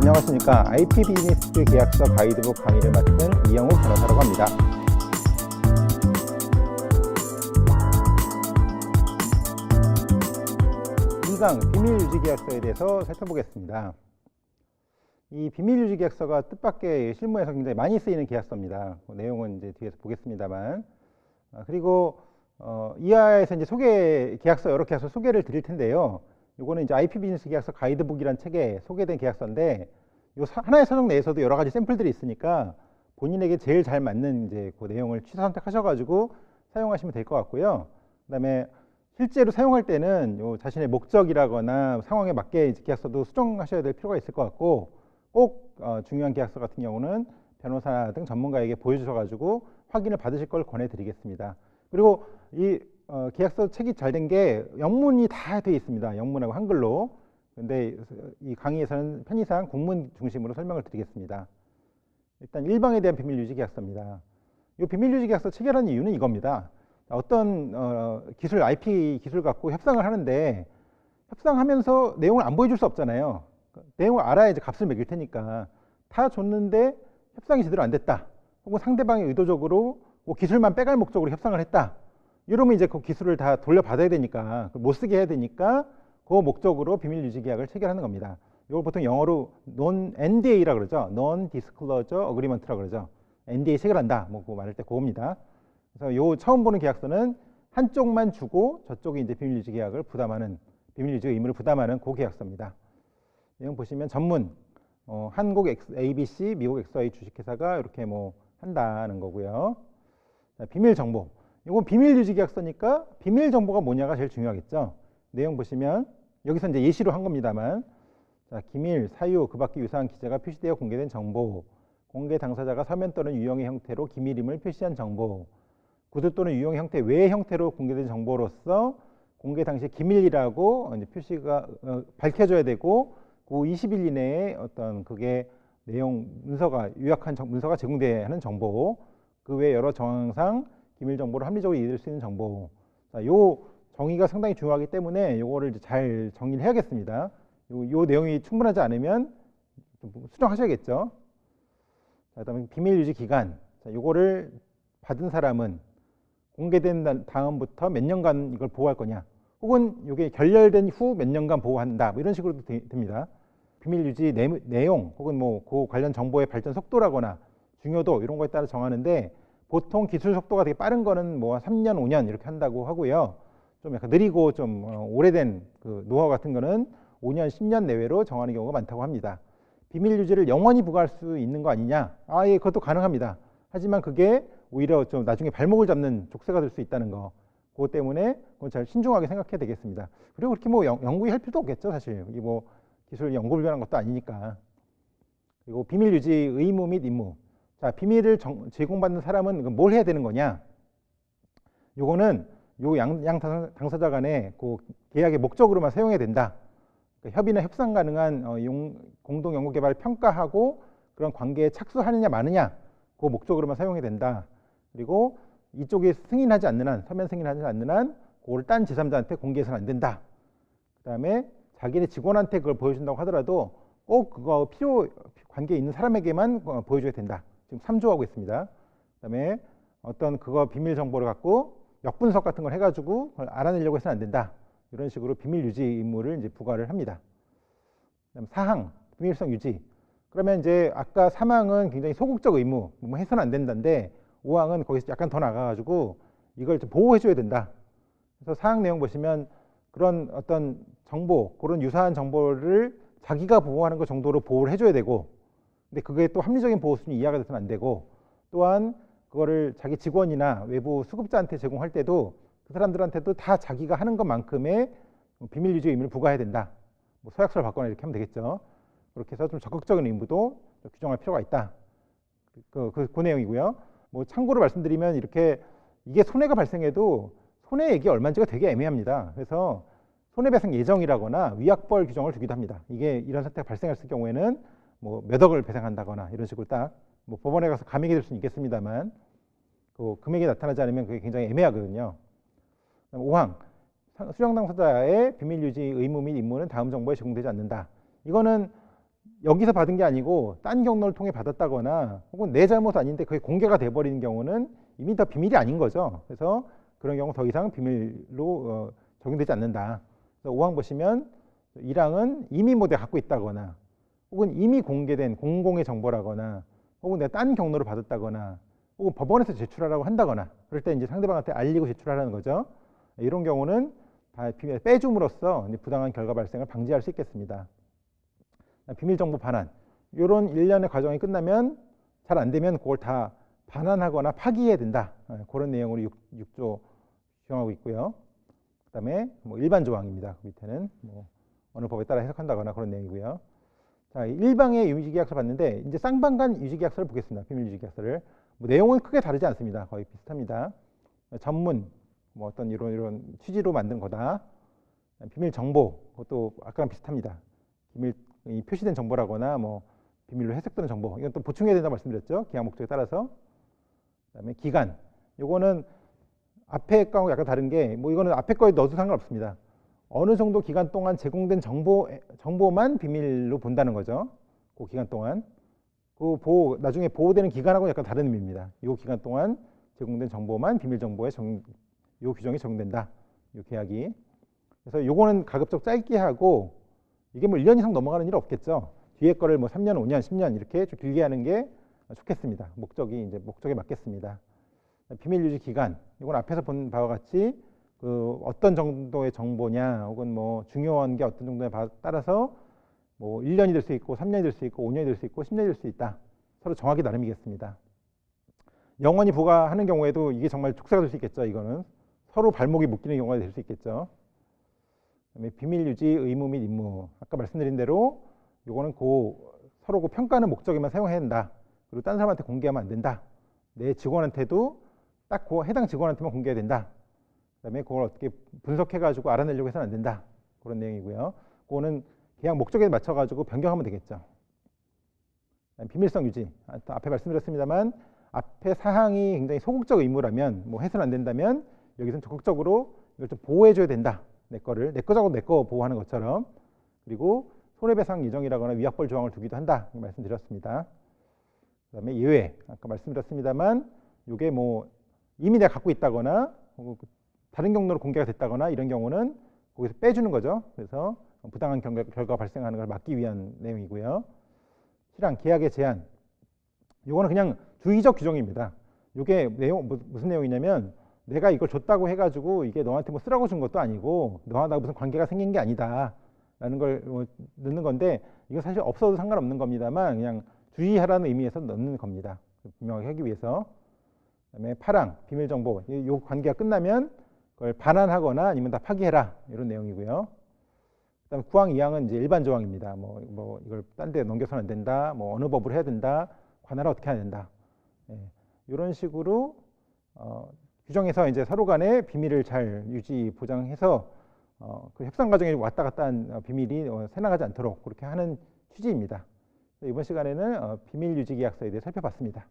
안녕하십니까. IP 비즈니스 계약서 가이드북 강의를 맡은 이영욱 변호사라고 합니다. 이강 비밀유지계약서에 대해서 살펴보겠습니다. 이 비밀유지계약서가 뜻밖의 실무에서 굉장히 많이 쓰이는 계약서입니다. 내용은 이제 뒤에서 보겠습니다만, 그리고 이하에서 이제 계약서 여러 계약서 소개를 드릴 텐데요. 이거는 이제 IP 비즈니스 계약서 가이드북이라는 책에 소개된 계약서인데, 요 하나의 서적 내에서도 여러 가지 샘플들이 있으니까 본인에게 제일 잘 맞는 이제 그 내용을 취사 선택하셔가지고 사용하시면 될 것 같고요. 그다음에 실제로 사용할 때는 요 자신의 목적이라거나 상황에 맞게 이제 계약서도 수정하셔야 될 필요가 있을 것 같고, 꼭 중요한 계약서 같은 경우는 변호사 등 전문가에게 보여주셔가지고 확인을 받으실 걸 권해드리겠습니다. 그리고 이 계약서 책이 잘 된 게 영문이 다 돼 있습니다. 영문하고 한글로. 근데 이 강의에서는 편의상 국문 중심으로 설명을 드리겠습니다. 일단 일방에 대한 비밀유지 계약서입니다. 이 비밀유지 계약서 체결한 이유는 이겁니다. 어떤 IP 기술 갖고 협상을 하는데, 협상하면서 내용을 안 보여줄 수 없잖아요. 내용을 알아야 이제 값을 매길 테니까. 다 줬는데 협상이 제대로 안 됐다, 혹은 상대방이 의도적으로 뭐 기술만 빼갈 목적으로 협상을 했다, 이러면 이제 그 기술을 다 돌려받아야 되니까, 못 쓰게 해야 되니까 그 목적으로 비밀유지 계약을 체결하는 겁니다. 이걸 보통 영어로 NDA라고 그러죠. Non-Disclosure Agreement라고 그러죠. NDA 체결한다, 뭐 그거 말할 때 그겁니다. 그래서 요 처음 보는 계약서는 한쪽만 주고 저쪽이 이제 비밀유지 계약을 부담하는, 비밀유지 의무를 부담하는 그 계약서입니다. 내용 보시면 전문, 한국 ABC, 미국 XY 주식회사가 이렇게 뭐 한다는 거고요. 자, 비밀 정보. 이건 비밀유지 계약서니까 비밀 정보가 뭐냐가 제일 중요하겠죠. 내용 보시면 여기서 이제 예시로 한 겁니다만, 자, 기밀, 사유, 그 밖의 유사한 기재가 표시되어 공개된 정보, 공개 당사자가 서면 또는 유형의 형태로 기밀임을 표시한 정보, 구두 또는 유형의 형태 외의 형태로 공개된 정보로서 공개 당시 기밀이라고 이제 표시가 밝혀져야 되고, 그 20일 이내에 어떤 그게 내용 문서가 요약한 문서가 제공돼야 하는 정보, 그 외 여러 정황상 기밀 정보를 합리적으로 이해될 수 있는 정보. 자, 요 정의가 상당히 중요하기 때문에 요거를 이제 잘 정리를 해야겠습니다. 요 내용이 충분하지 않으면 좀 수정하셔야겠죠. 자, 그다음에 비밀 유지 기간. 자, 요거를 받은 사람은 공개된 다음부터 몇 년간 이걸 보호할 거냐, 혹은 이게 결렬된 후 몇 년간 보호한다, 뭐 이런 식으로도 됩니다. 비밀 유지 내용, 혹은 뭐 그 관련 정보의 발전 속도라거나 중요도, 이런 거에 따라 정하는데, 보통 기술 속도가 되게 빠른 거는 뭐 3년, 5년 이렇게 한다고 하고요. 좀 약간 느리고 좀 오래된 그 노하우 같은 거는 5년, 10년 내외로 정하는 경우가 많다고 합니다. 비밀 유지를 영원히 부과할 수 있는 거 아니냐? 예, 그것도 가능합니다. 하지만 그게 오히려 좀 나중에 발목을 잡는 족쇄가 될 수 있다는 거, 그것 때문에 그건 잘 신중하게 생각해야 되겠습니다. 그리고 그렇게 뭐 연구에 할 필요도 없겠죠, 사실. 이게 뭐 기술 연구 불변한 것도 아니니까. 그리고 비밀 유지 의무 및 임무. 자, 비밀을 제공받는 사람은 뭘 해야 되는 거냐? 요거는 요 양 당사자 간에 그 계약의 목적으로만 사용해야 된다. 그러니까 협의나 협상 가능한 공동 연구 개발을 평가하고 그런 관계에 착수하느냐 마느냐, 그 목적으로만 사용해야 된다. 그리고 이쪽에 승인하지 않는 한, 서면 승인하지 않는 한 그걸 딴 제3자한테 공개해서는 안 된다. 그다음에 자기네 직원한테 그걸 보여준다고 하더라도 꼭 그거 관계에 있는 사람에게만 보여줘야 된다. 지금 3조하고 있습니다. 그다음에 어떤 그거 비밀 정보를 갖고 역분석 같은 걸 해가지고 그걸 알아내려고 해서는 안 된다. 이런 식으로 비밀 유지 의무를 이제 부과를 합니다. 그다음 사항, 비밀성 유지. 그러면 이제 아까 3항은 굉장히 소극적 의무, 뭐 해서는 안 된다인데, 5항은 거기서 약간 더 나가가지고 이걸 좀 보호해줘야 된다. 그래서 사항 내용 보시면 그런 어떤 정보, 그런 유사한 정보를 자기가 보호하는 것 정도로 보호를 해줘야 되고, 근데 그게 또 합리적인 보호 수준이 이하가 돼서는 안 되고, 또한 그거를 자기 직원이나 외부 수급자한테 제공할 때도 그 사람들한테도 다 자기가 하는 것만큼의 비밀 유지 의무를 부과해야 된다. 뭐 서약서를 받거나 이렇게 하면 되겠죠. 그렇게 해서 좀 적극적인 의무도 규정할 필요가 있다. 그 내용이고요. 뭐 참고로 말씀드리면 이게 손해가 발생해도 손해액이 얼마인지가 되게 애매합니다. 그래서 손해배상 예정이라거나 위약벌 규정을 두기도 합니다. 이게 이런 사태가 발생했을 경우에는 뭐 몇 억을 배상한다거나 이런 식으로 딱 뭐 법원에 가서 감액이 될 수는 있겠습니다만 그 금액이 나타나지 않으면 그게 굉장히 애매하거든요. 5항 수령 당사자의 비밀 유지 의무 및 임무는 다음 정보에 제공되지 않는다. 이거는 여기서 받은 게 아니고 딴 경로를 통해 받았다거나 혹은 내 잘못 아닌데 그게 공개가 돼버리는 경우는 이미 다 비밀이 아닌 거죠. 그래서 그런 경우 더 이상 비밀로 적용되지 않는다. 그래서 5항 보시면 1항은 이미 뭐 내가 갖고 있다거나 혹은 이미 공개된 공공의 정보라거나 혹은 내가 딴 경로를 받았다거나 혹은 법원에서 제출하라고 한다거나 그럴 때 이제 상대방한테 알리고 제출하라는 거죠. 이런 경우는 다 비밀 빼줌으로써 부당한 결과 발생을 방지할 수 있겠습니다. 비밀 정보 반환. 이런 일련의 과정이 끝나면 잘 안 되면 그걸 다 반환하거나 파기해야 된다. 그런 내용으로 6조 규정하고 있고요. 그다음에 뭐 일반 조항입니다. 그 밑에는 뭐 어느 법에 따라 해석한다거나 그런 내용이고요. 자, 일방의 유지계약서 봤는데 이제 쌍방간 유지계약서를 보겠습니다. 비밀 유지계약서를. 뭐 내용은 크게 다르지 않습니다. 거의 비슷합니다. 전문, 뭐 어떤 이런 취지로 만든 거다. 비밀 정보, 그것도 아까랑 비슷합니다. 비밀이 표시된 정보라거나 뭐 비밀로 해석되는 정보, 이건 또 보충해야 된다고 말씀드렸죠. 기한 목적에 따라서. 그다음에 기간, 요거는 앞에 거하고 약간 다른 게 뭐 이거는 앞에 거에 넣어도 상관없습니다. 어느 정도 기간 동안 제공된 정보만 비밀로 본다는 거죠. 그 기간 동안. 나중에 보호되는 기간하고는 약간 다른 의미입니다. 이 기간 동안 제공된 정보만 비밀 정보에 이 규정이 적용된다. 이 계약이. 그래서 요거는 가급적 짧게 하고 이게 뭐 1년 이상 넘어가는 일 없겠죠. 뒤에 거를 뭐 3년, 5년, 10년 이렇게 좀 길게 하는 게 좋겠습니다. 목적에 맞겠습니다. 비밀 유지 기간. 이건 앞에서 본 바와 같이 그 어떤 정도의 정보냐 혹은 뭐 중요한 게 어떤 정도에 따라서 뭐 1년이 될 수 있고 3년이 될 수 있고 5년이 될 수 있고 10년이 될 수 있다. 서로 정하기 나름이겠습니다. 영원히 보관하는 경우에도 이게 정말 촉사가 될 수 있겠죠. 이거는 서로 발목이 묶이는 경우가 될 수 있겠죠. 그다음에 비밀 유지 의무 및 임무. 아까 말씀드린 대로 이거는 서로 평가하는 목적에만 사용해야 된다. 그리고 다른 사람한테 공개하면 안 된다. 내 직원한테도 딱 해당 직원한테만 공개해야 된다. 그다음에 그걸 어떻게 분석해가지고 알아내려고 해서는 안 된다. 그런 내용이고요. 그거는 계약 목적에 맞춰가지고 변경하면 되겠죠. 비밀성 유지. 앞에 말씀드렸습니다만 앞에 사항이 굉장히 소극적 의무라면 뭐 해서는 안 된다면 여기서는 적극적으로 이걸 좀 보호해줘야 된다. 내 거적으로 내 거 보호하는 것처럼. 그리고 손해배상 예정이라거나 위약벌 조항을 두기도 한다. 말씀드렸습니다. 그다음에 예외. 아까 말씀드렸습니다만 이게 뭐 이미 내가 갖고 있다거나 다른 경로로 공개가 됐다거나 이런 경우는 거기서 빼주는 거죠. 그래서 부당한 결과가 발생하는 걸 막기 위한 내용이고요. 실행, 계약의 제한. 이거는 그냥 주의적 규정입니다. 이게 무슨 내용이냐면 내가 이걸 줬다고 해가지고 이게 너한테 뭐 쓰라고 준 것도 아니고 너와 나 무슨 관계가 생긴 게 아니다. 라는 걸 넣는 건데 이거 사실 없어도 상관없는 겁니다만 그냥 주의하라는 의미에서 넣는 겁니다. 분명하게 하기 위해서. 그다음에 8항, 비밀정보. 이 관계가 끝나면 그걸 반환하거나 아니면 다 파기해라. 이런 내용이고요. 그다음에 9항, 2항은 이제 일반 조항입니다. 뭐 이걸 딴 데 넘겨서는 안 된다. 뭐 어느 법으로 해야 된다. 관할을 어떻게 해야 된다. 이런 식으로 규정해서 이제 서로 간의 비밀을 잘 유지 보장해서 그 협상 과정에 왔다 갔다 한 비밀이 새나가지 않도록 그렇게 하는 취지입니다. 이번 시간에는 비밀 유지 계약서에 대해 살펴봤습니다.